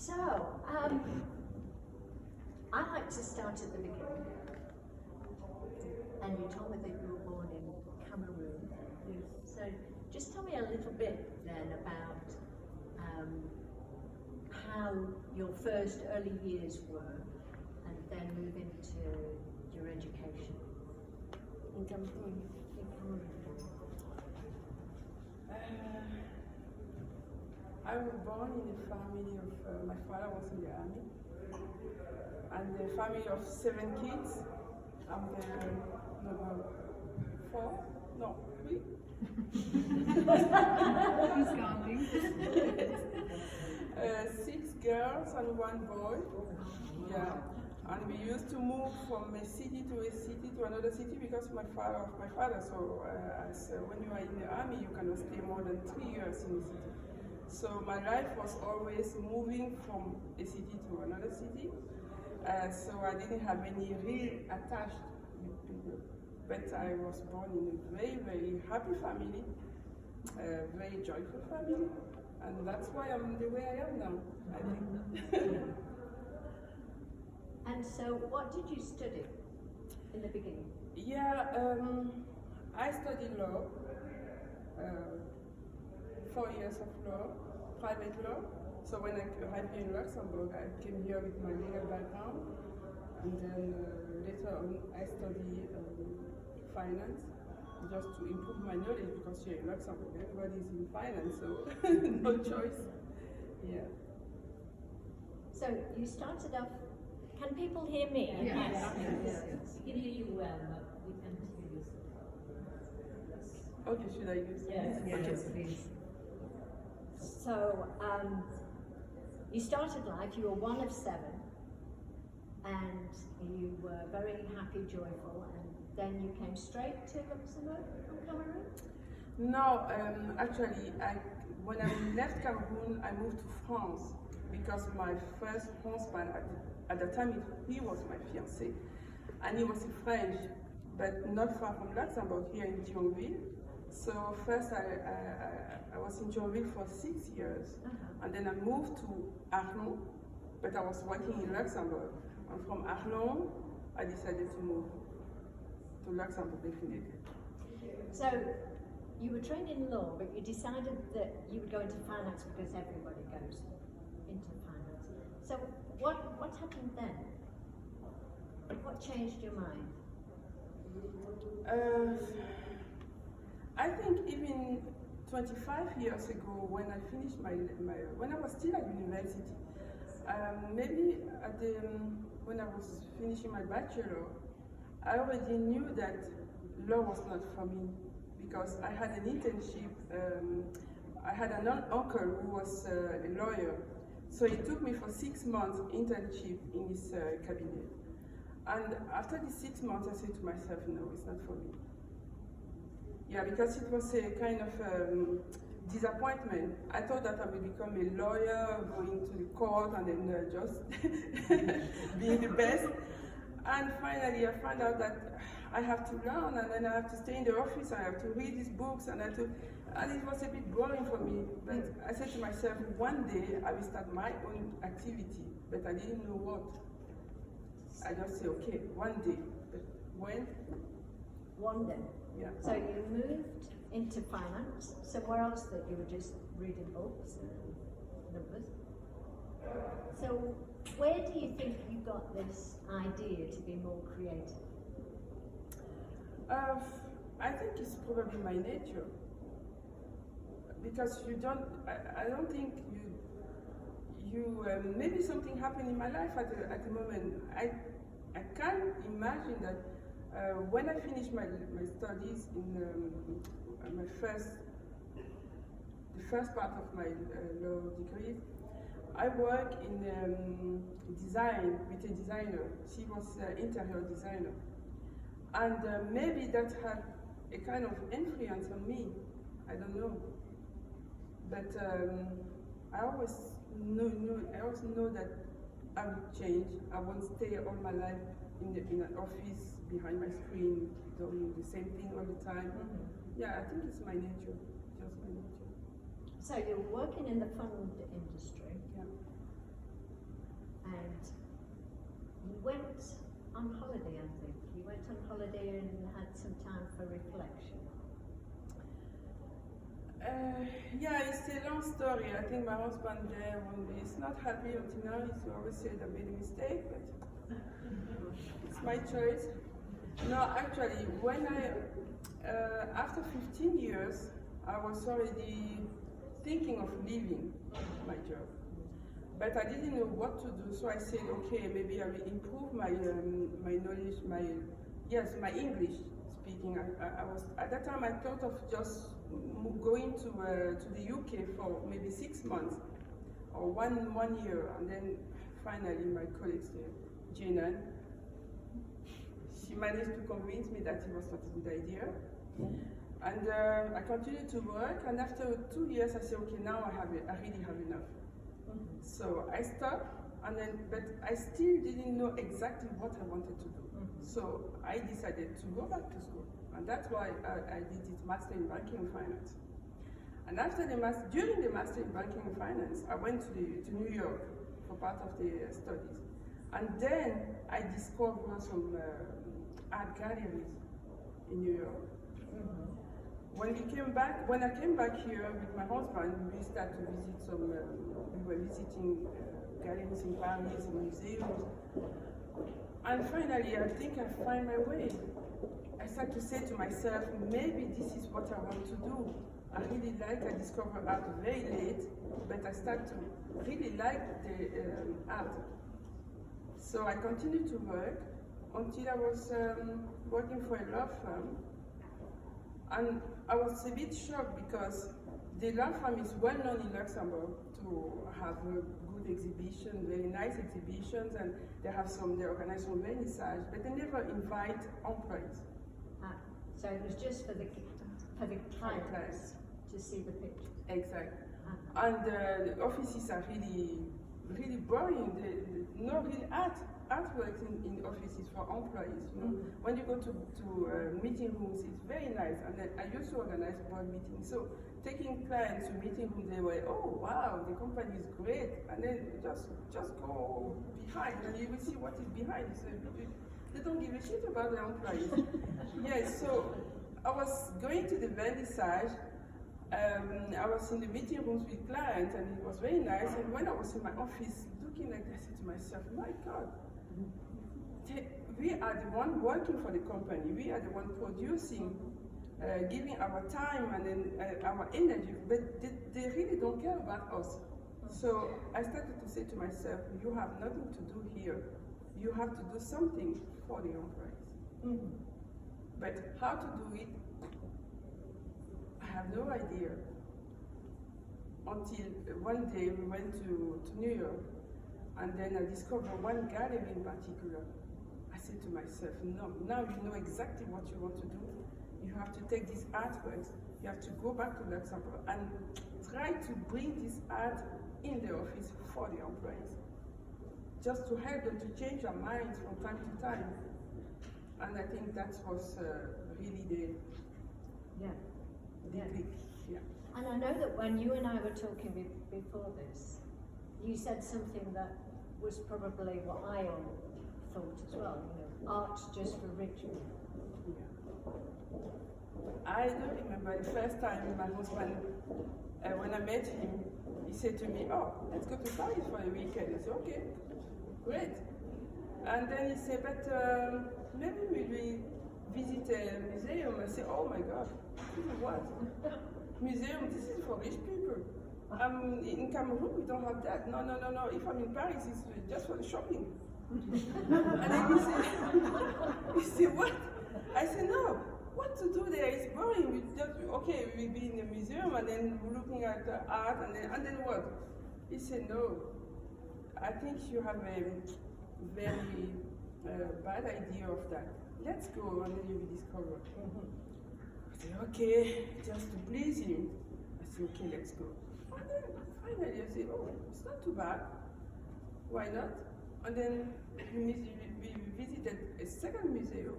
So, I like to start at the beginning. And you told me that you were born in Cameroon. Yes. So, just tell me a little bit then about how your first early years were, and then move into your education. In Cameroon. In Cameroon. I was born in a family of, my father was in the army, and a family of 7 kids. I'm the number 4? No, 3? Who's counting? 6 girls and 1 boy. Yeah. And we used to move from a city to another city because my father. So when you are in the army, you cannot stay more than 3 years in a city. So my life was always moving from a city to another city. So I didn't have any real attached with people. But I was born in a very, very happy family, a very joyful family. And that's why I'm the way I am now, I think. And so, what did you study in the beginning? Yeah, I studied law, 4 years of law, private law. So when I arrived here in Luxembourg, I came here with my legal background, and then later on I studied finance, just to improve my knowledge, because here in Luxembourg everybody is in finance, so no choice. Yeah. So you started off. Can people hear me? Yes. Yes. We can hear you well, but we can't hear you. Okay, should I use this? Yes, please. So you started life. You were one of 7, and you were very happy, joyful, and then you came straight to Luxembourg from Cameroon. No, actually, when I left Cameroon, I moved to France because my first husband, at the time, he was my fiancé, and he was French, but not far from Luxembourg, here in Thionville. So first I was in Thionville for 6 years, and then I moved to Arlon, but I was working in Luxembourg. And from Arlon, I decided to move to Luxembourg definitely. So you were trained in law, but you decided that you would go into finance because everybody goes into finance. So what happened then? What changed your mind? I think even 25 years ago, when I finished when I was still at university, maybe when I was finishing my bachelor, I already knew that law was not for me, because I had an internship. I had an uncle who was a lawyer, so he took me for 6 months internship in his cabinet. And after the 6 months, I said to myself, no, it's not for me. Yeah, because it was a kind of disappointment. I thought that I would become a lawyer, going to the court, and then just being the best. And finally, I found out that I have to learn, and then I have to stay in the office, I have to read these books, and it was a bit boring for me. But I said to myself, one day I will start my own activity, but I didn't know what. I just said, okay, one day. But when? One day. Yeah. So you moved into finance, somewhere else that you were just reading books and numbers. So where do you think you got this idea to be more creative? I think it's probably my nature. Because I don't think maybe something happened in my life at the moment. I can't imagine that when I finished my studies in the first part of my law degree, I work in design with a designer. She was an interior designer. And maybe that had a kind of influence on me. I don't know. But I always know that I would change. I won't stay all my life in an office behind my screen doing the same thing all the time. Yeah, I think it's my nature, just my nature. So you're working in the fund industry. Yeah. and you went on holiday, I think. You went on holiday and had some time for reflection. Yeah, it's a long story. I think my husband there is not happy until now. He always said I made a mistake, but it's my choice. No, actually, when after 15 years, I was already thinking of leaving my job. But I didn't know what to do, so I said, okay, maybe I will improve my knowledge, my English speaking. I was at that time I thought of just going to the UK for maybe 6 months or one year, and then finally my colleague Jana, she managed to convince me that it was not a good idea. And I continued to work, and after 2 years I said, okay, now I really have enough. So I stopped, but I still didn't know exactly what I wanted to do. So I decided to go back to school, and that's why I did this Master in Banking and Finance. And after during the Master in Banking and Finance, I went to New York for part of the studies. And then I discovered some art galleries in New York. When I came back here with my husband, we started to visit some, we were visiting galleries in Paris, museums. And finally, I think I find my way. I started to say to myself, maybe this is what I want to do. I discovered art very late, but I started to really like the art. So I continued to work until I was working for a law firm. And I was a bit shocked because the law firm is well known in Luxembourg to have a good exhibition, very nice exhibitions, and they organize some vernissage, but they never invite employees. So it was just for the clients to see the pictures. Exactly. And the offices are really boring. No real artwork in offices for employees. You know? When you go to meeting rooms, it's very nice. And then I used to organize board meetings. So taking clients to meeting rooms, they were, oh wow, the company is great. And then just go behind, and you will see what is behind. So they don't give a shit about the employees. Yes. So I was going to the vernissage. I was in the meeting rooms with clients, and it was very nice. And when I was in my office looking like this, I said to myself, my God, we are the one working for the company. We are the one producing, giving our time and then our energy, but they really don't care about us. So I started to say to myself, you have nothing to do here. You have to do something for the employees. But how to do it, I have no idea. Until one day we went to New York, and then I discovered one gallery in particular. I said to myself, no, now you know exactly what you want to do. You have to take these artworks, you have to go back to Luxembourg and try to bring this art in the office for the employees. Just to help them to change their minds from time to time. And I think that was really the click. Yeah. And I know that when you and I were talking before this, you said something that was probably what I thought as well. You know, art's just for rich people. I don't remember the first time my husband, when I met him, he said to me, oh, let's go to Paris for a weekend. I said, okay, great. And then he said, but maybe we visit a museum. I said, oh my God, what? Museum, this is for rich people. In Cameroon, we don't have that. No. If I'm in Paris, it's just for the shopping. And then he said, what? I said, no. What to do there is boring. We just, okay, we'll be in a museum and then we're looking at art and then what? He said, no. I think you have a very bad idea of that. Let's go and then you will discover. I said, okay, just to please him. I said, okay, let's go. And then finally I said, oh, it's not too bad. Why not? And then we visited a second museum.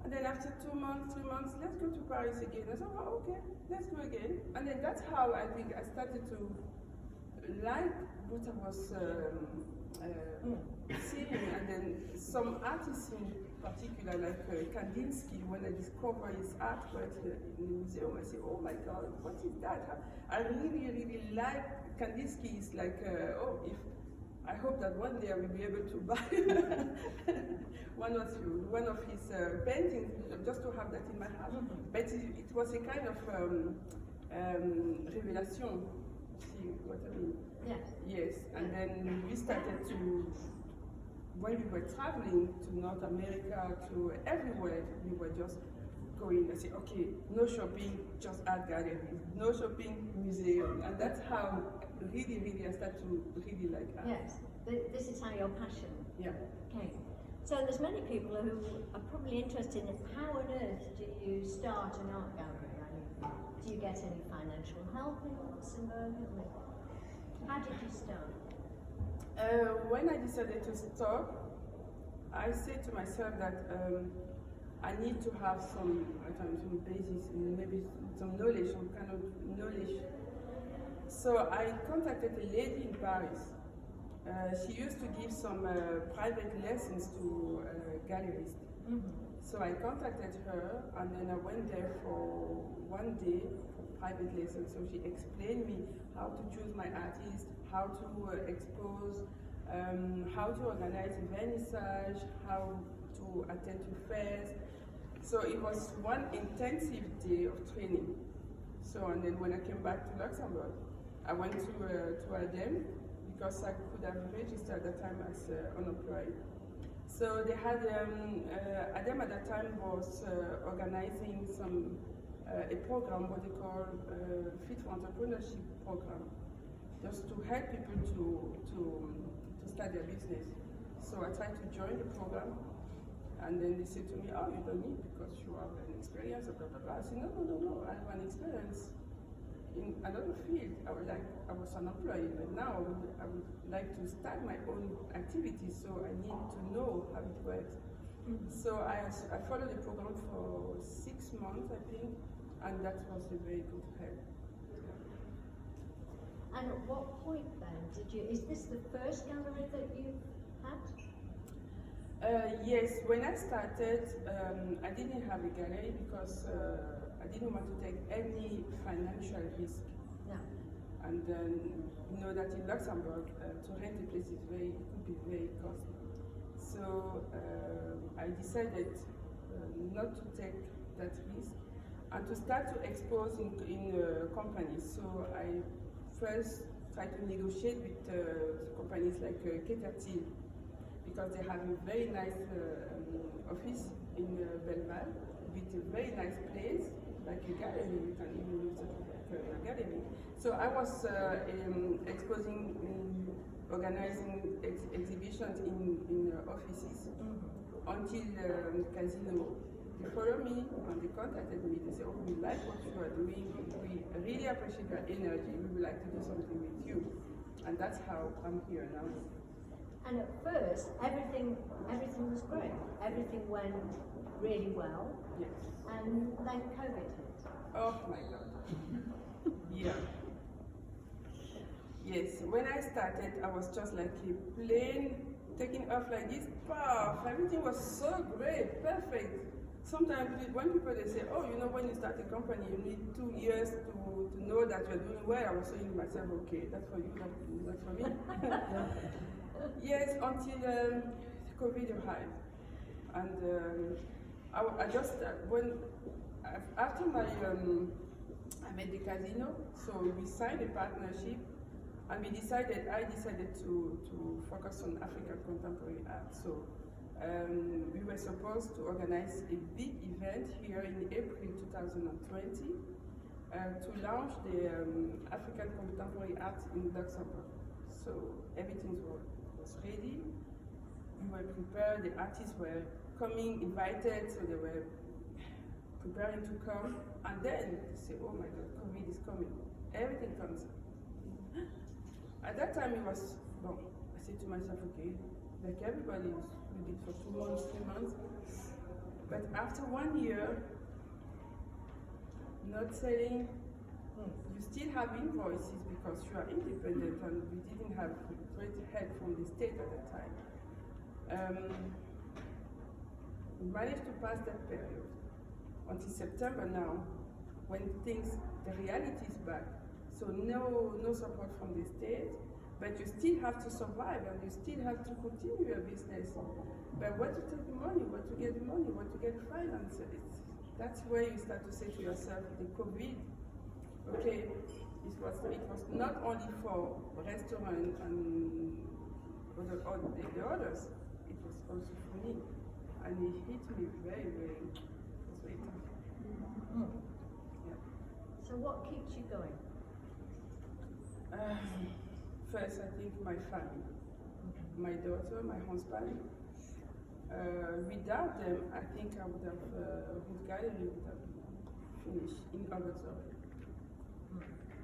And then after 2 months, 3 months, let's go to Paris again. I said, oh, okay, let's go again. And then that's how I think I started to like what I was seeing, and then some artists in particular, like Kandinsky, when I discover his artwork in the museum, I say, oh my God, what is that? I really, really like Kandinsky. Is like, I hope that one day I will be able to buy one of his paintings, just to have that in my house. But it was a kind of revelation. See what I mean? Yes. Yes, and then we started to, when we were traveling to North America, to everywhere, we were just going and say, okay, no shopping, just art gallery, no shopping, museum. And that's how really, really I started to really like art. Yes, this is how your passion Yeah. came. So there's many people who are probably interested in how on earth do you start an art gallery? I mean, do you get any financial help in Luxembourg? How did you start? When I decided to stop, I said to myself that I need to have some basis, maybe some knowledge, some kind of knowledge. So I contacted a lady in Paris. She used to give some private lessons to gallerists. So I contacted her, and then I went there for one day for private lessons. So she explained me how to choose my artist, how to expose, how to organize a vernissage, how to attend to fairs. So it was one intensive day of training. So, and then when I came back to Luxembourg, I went to ADEM, because I could have registered at that time as unemployed. So they had, ADEM at that time was organizing some, a program, what they call Fit for Entrepreneurship program, just to help people to start their business. So I tried to join the program, and then they said to me, oh, you don't need because you have an experience, blah, blah, blah. I said, no, I have an experience in another field. I was unemployed, but now I would like to start my own activity, so I need to know how it works. So I followed the program for 6 months, I think, and that was a very good help. And at what point then is this the first gallery that you had? Yes, when I started, I didn't have a gallery because I didn't want to take any financial risk. No. And you know that in Luxembourg, to rent a place could be very costly. So I decided not to take that risk and to start to expose in companies. So I first tried to negotiate with companies like Ketertil, because they have a very nice office in Belval with a very nice place, like a gallery. You can even use it like a gallery. So I was exposing, organizing exhibitions in offices until Casino. They followed me and they contacted me. They said, oh, we like what you are doing. We really appreciate your energy. We would like to do something with you. And that's how I'm here now. And at first, everything was great. Everything went really well. Yes. And then COVID hit. Oh my God. Yeah. Yes. When I started, I was just like a plane taking off like this. Puff. Everything was so great, perfect. Sometimes when people they say, oh, you know, when you start a company, you need 2 years to know that you're doing well. I was saying to myself, okay, that's for you, that's for me. Yes, until COVID arrived, and I just after I made the casino, so we signed a partnership, and I decided to focus on African contemporary art. So we were supposed to organize a big event here in April 2020 to launch the African contemporary art in Luxembourg. So everything was ready. We were prepared. The artists were coming, invited, so they were preparing to come. And then they say, "Oh my God, COVID is coming. Everything comes." At that time, it was bon. I said to myself, "Okay, like everybody, we did for 2 months, 3 months." But after 1 year, not selling, You still have invoices because you are independent and we didn't have great help from the state at the time. We managed to pass that period until September now, when the reality is back. So no support from the state, but you still have to survive and you still have to continue your business. But where to take the money, where to get the money, where to get finance? That's where you start to say to yourself, the COVID, okay, it was not only for restaurant and the others, it was also for me. And it hit me very, very, it was very tough. Yeah. So what keeps you going? First, I think my family, my daughter, my husband. Without them, I think I would have, Ruth Gallery would have finished in August already.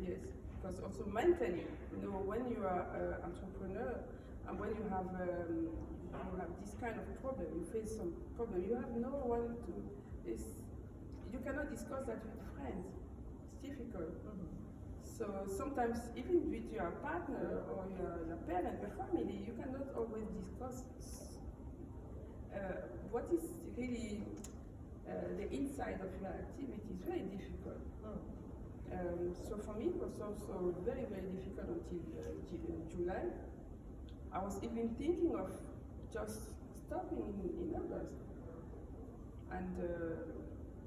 Yes, because also mentally, when you are an entrepreneur and when you have this kind of problem, you face some problem, you have no one to, you cannot discuss that with friends. It's difficult. So sometimes even with your partner or your parent, your family, you cannot always discuss what is really the inside of your activity. Is very difficult. So for me, it was also very, very difficult until July. I was even thinking of just stopping in August. And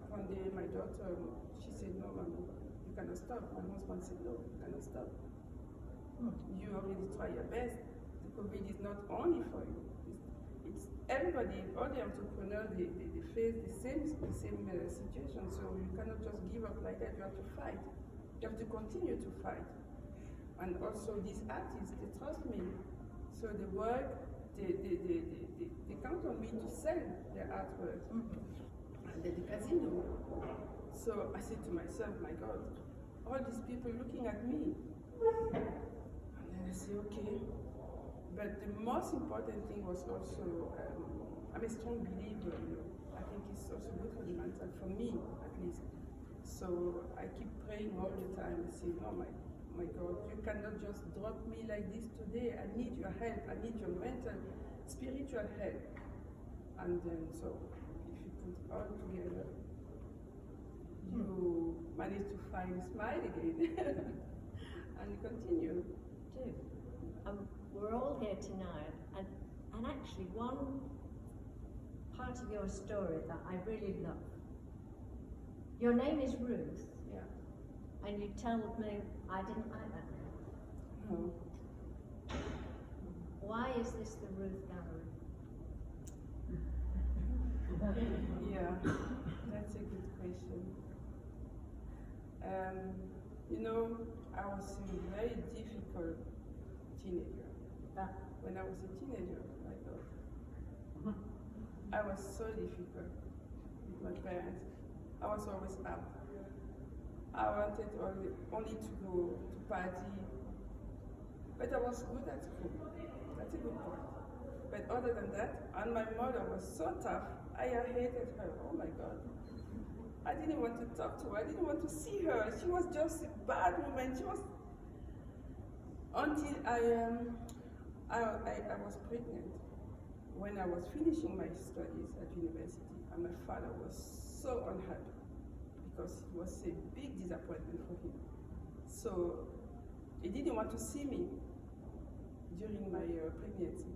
one day my daughter, she said, no, Mama, you cannot stop. My husband said, no, you cannot stop. You already try your best. The COVID is not only for you. It's everybody, all the entrepreneurs, they face the same situation. So you cannot just give up like that. You have to fight. You have to continue to fight. And also these artists, they trust me. So they work, they count on me to sell their artwork. And the casino. So I said to myself, my God, all these people looking at me. And then I say, okay. But the most important thing was also, I'm a strong believer, I think it's also good for the mental, for me at least. So I keep praying all the time and say, oh my God, you cannot just drop me like this today. I need your help. I need your mental, spiritual help. And then, so if you put it all together, you manage to find a smile again. And you continue. We're all here tonight, and actually one part of your story that I really love. Your name is Ruth. Yeah. And you told me I didn't like that name. No. Why is this the Ruth Gallery? Yeah, that's a good question. I was a very difficult teenager. When I was a teenager, my God, I was so difficult with my parents. I was always up. I wanted only to go to party, but I was good at school. That's a good point. But other than that, and my mother was so tough, I hated her. Oh my God. I didn't want to talk to her. I didn't want to see her. She was just a bad woman. She was, until I was pregnant when I was finishing my studies at university, and my father was so unhappy because it was a big disappointment for him. So he didn't want to see me during my pregnancy.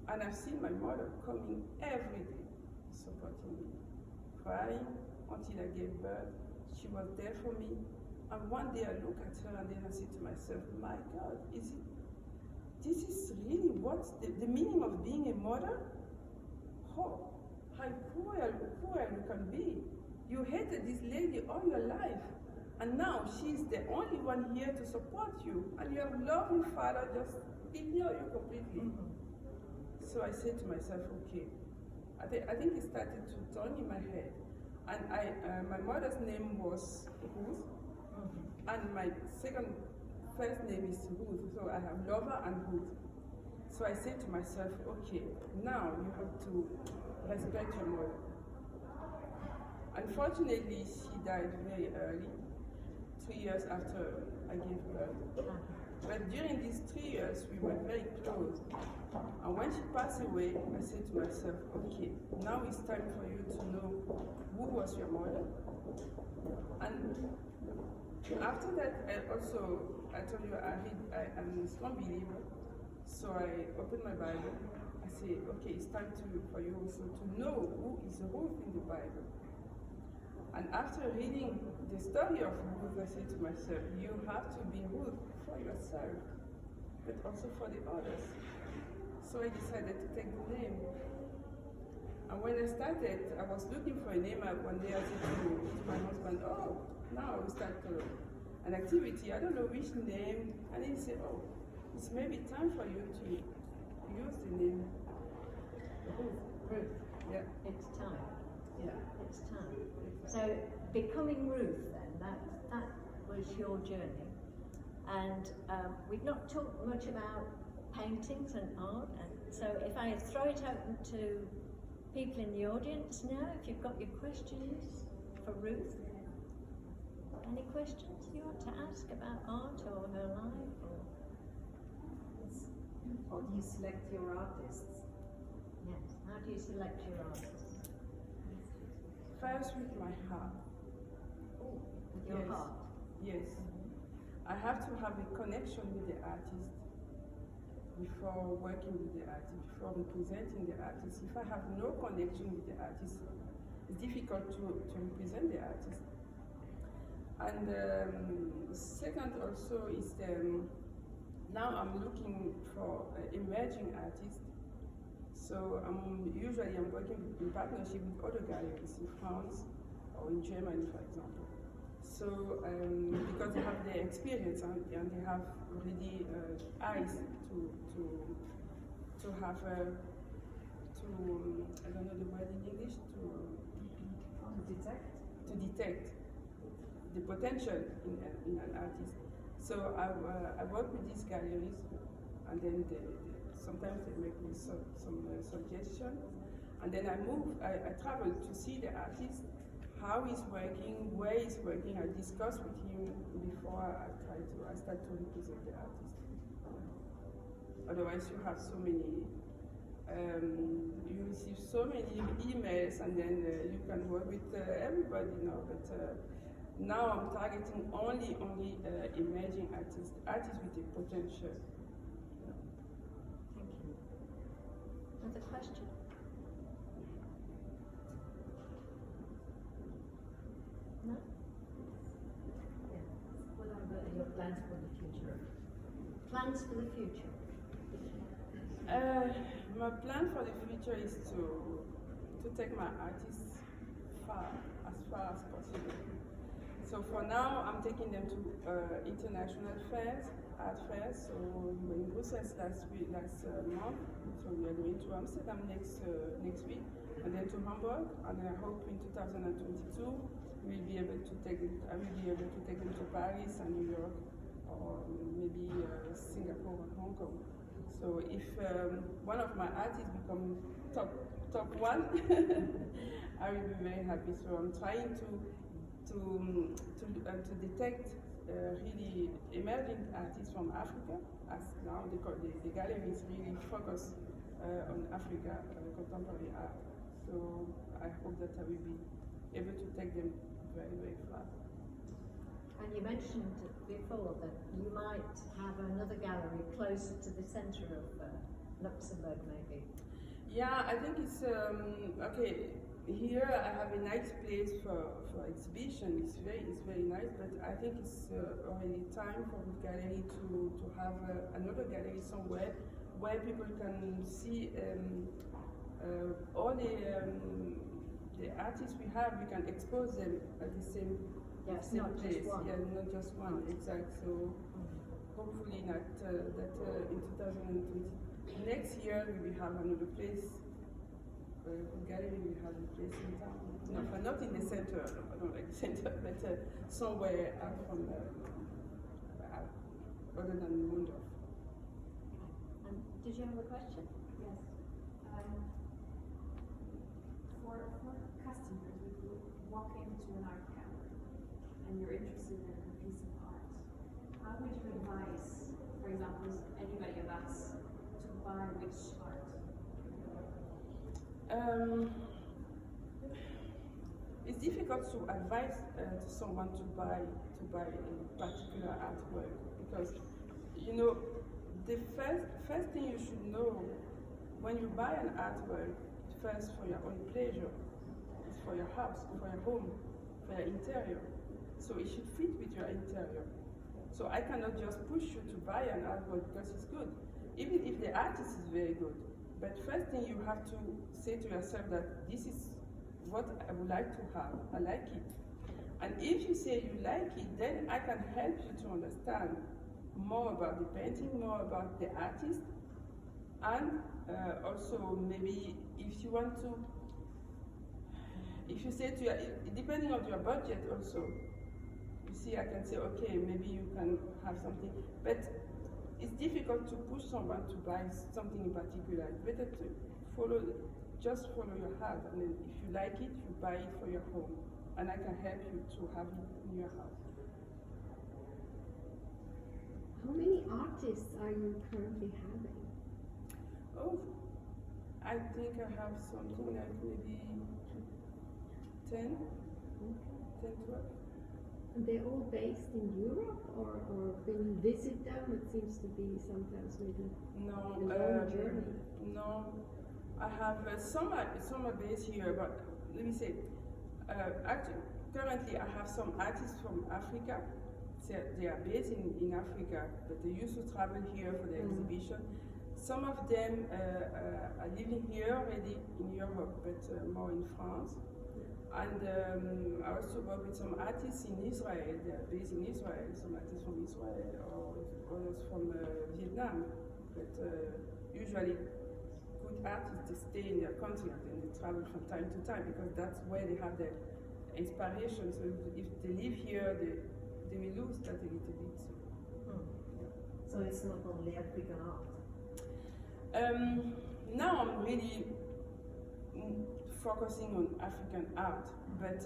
And I've seen my mother coming every day, supporting me, crying until I gave birth. She was there for me. And one day I look at her and then I say to myself, my God, this is really what's the meaning of being a mother? Oh, how cruel you can be. You hated this lady all your life. And now she's the only one here to support you. And your loving father just ignore you completely. So I said to myself, okay. I think it started to turn in my head. And my mother's name was Ruth. And my first name is Ruth, so I have Lova and Ruth. So I said to myself, okay, now you have to respect your mother. Unfortunately, she died very early. 3 years after I gave birth. But during these 3 years, we were very close. And when she passed away, I said to myself, okay, now it's time for you to know who was your mother. And after that, I told you, I'm a strong believer. So I opened my Bible. I say, okay, it's time for you also to know who is Ruth in the Bible. And after reading the story of Ruth, I said to myself, you have to be Ruth for yourself, but also for the others. So I decided to take the name. And when I started, I was looking for a name. One day I said to my husband, oh, now we start an activity. I don't know which name. And he said, oh, it's maybe time for you to use the name Ruth. Yeah. It's time. Yeah. It's time. So becoming Ruth then, that was your journey. And we've not talked much about paintings and art. And so if I throw it open to people in the audience now, if you've got your questions for Ruth. Any questions you want to ask about art or her life? How do you select your artists? Yes, how do you select your artists? First with my heart. With your Yes. heart? Yes. I have to have a connection with the artist before working with the artist, before representing the artist. If I have no connection with the artist, it's difficult to represent the artist. And second also is now I'm looking for emerging artists. So I'm working in partnership with other galleries in France or in Germany, for example. So because they have the experience and they have already eyes to have I don't know the word in English, to detect the potential in an artist. So I work with these galleries, and then sometimes they make me some suggestions, and then I travel to see the artist, how he's working, where he's working. I discuss with him before I start to represent the artist. Otherwise, you have so many. You receive so many emails, and then you can work with everybody now. But now I'm targeting only emerging artists with a potential. Thank you. Another question? No? What are your plans for the future? Plans for the future? My plan for the future is to take my artists as far as possible. So for now, I'm taking them to international fairs, art fairs. So we were in Brussels last month. So we are going to Amsterdam next week, and then to Hamburg. And I hope in 2022 I will be able to take them to Paris and New York, or maybe Singapore and Hong Kong. So if one of my artists becomes top one, I will be very happy. So I'm trying to detect really emerging artists from Africa, as now the gallery is really focused on Africa contemporary art. So I hope that I will be able to take them very, very far. And you mentioned before that you might have another gallery closer to the centre of Luxembourg, maybe. Yeah, I think it's okay. Here I have a nice place for exhibition. It's very nice, but I think it's already time for the gallery to have another gallery somewhere where people can see all the artists we have. We can expose them at the same not place. Just one. Yeah, not just one. Exactly. So hopefully that in 2020 next year we will have another place. Gallery we have a place in town. No, but not in the center. I don't like the center, but somewhere out from other than Mondorf. And did you have a question? Yes. For customers, if you walk into an art gallery and you're interested in a piece How would you advise, for example, anybody of us to buy which art? It's difficult to advise to someone to buy a particular artwork because the first thing you should know when you buy an artwork, first for your own pleasure, it's for your house, for your home, for your interior. So it should fit with your interior. So I cannot just push you to buy an artwork because it's good, even if the artist is very good. But first thing you have to say to yourself that this is what I would like to have, I like it. And if you say you like it, then I can help you to understand more about the painting, more about the artist, and also maybe if you want to, if you say to your, depending on your budget also, you see I can say, okay, maybe you can have something, but it's difficult to push someone to buy something in particular. It's better to just follow your heart, and then if you like it, you buy it for your home, and I can help you to have it in your house. How many artists are you currently having? Oh, I think I have something like maybe 10, 12. And they're all based in Europe, or when you visit them, it seems to be sometimes maybe No, a long journey. No, I have some are based here, but let me say, actually, currently I have some artists from Africa. They are based in Africa, but they used to travel here for the exhibition. Some of them are living here already in Europe, but more in France. And I also work with some artists in Israel. They are based in Israel, some artists from Israel or others from Vietnam. But usually good artists, they stay in their country and then they travel from time to time because that's where they have their inspiration. So if they live here, they will lose that a little bit. So it's not only African art? Now I'm really focusing on African art, but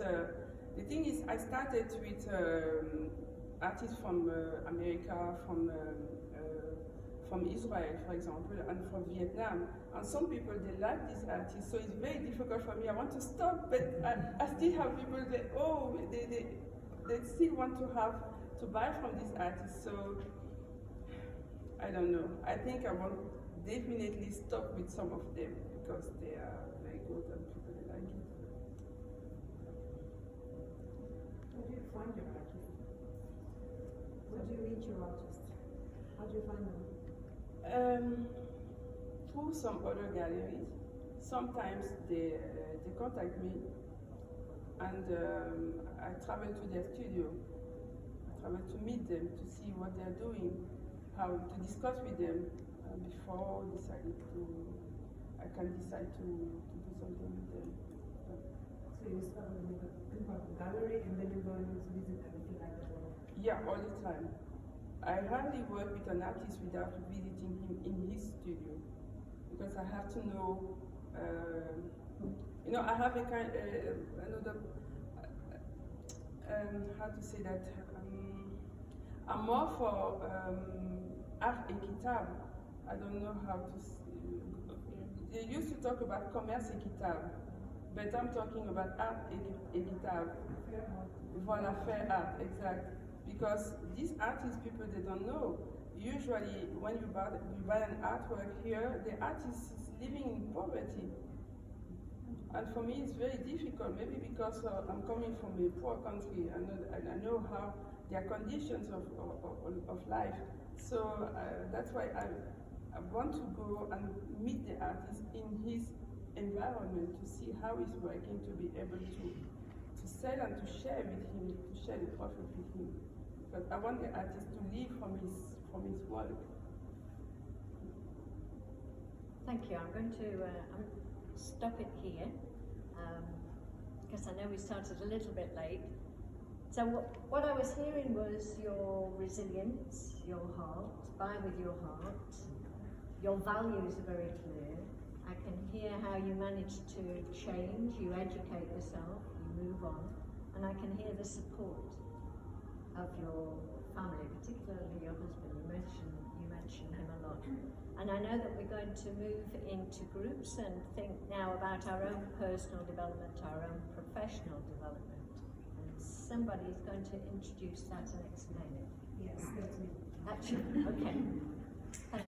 the thing is I started with artists from America, from Israel, for example, and from Vietnam. And some people, they like these artists, so it's very difficult for me. I want to stop, but I still have people that, they still want to buy from these artists, so I don't know. I think I won't definitely stop with some of them because they are very good and people like it. How do you find your artists? Where do you meet your artists? How do you find them? Through some other galleries. Sometimes they contact me and I travel to their studio. I travel to meet them, to see what they're doing, how to discuss with them before I can decide to do something with them. So you start with a gallery and then you go and visit them if you like the work? Yeah, all the time. I hardly work with an artist without visiting him in his studio because I have to know. I have a kind another how to say that. I'm more for art et équitable. I don't know how to. They used to talk about commerce équitable, but I'm talking about art équitable. Voilà, fair art, exact. Because these artists, people, they don't know. Usually, when you buy an artwork here, the artist is living in poverty. And for me, it's very difficult, maybe because I'm coming from a poor country and I know how their conditions of life. So that's why I want to go and meet the artist in his environment to see how he's working, to be able to sell and to share with him, to share the profit with him. But I want the artist to live from his work. Thank you. I'm going to stop it here because I know we started a little bit late. So what I was hearing was your resilience, your heart, buy with your heart. Your values are very clear. I can hear how you manage to change, you educate yourself, you move on, and I can hear the support of your family, particularly your husband. You mention him a lot. And I know that we're going to move into groups and think now about our own personal development, our own professional development. And somebody is going to introduce that and explain it. Yes, that's me. That's you. Okay.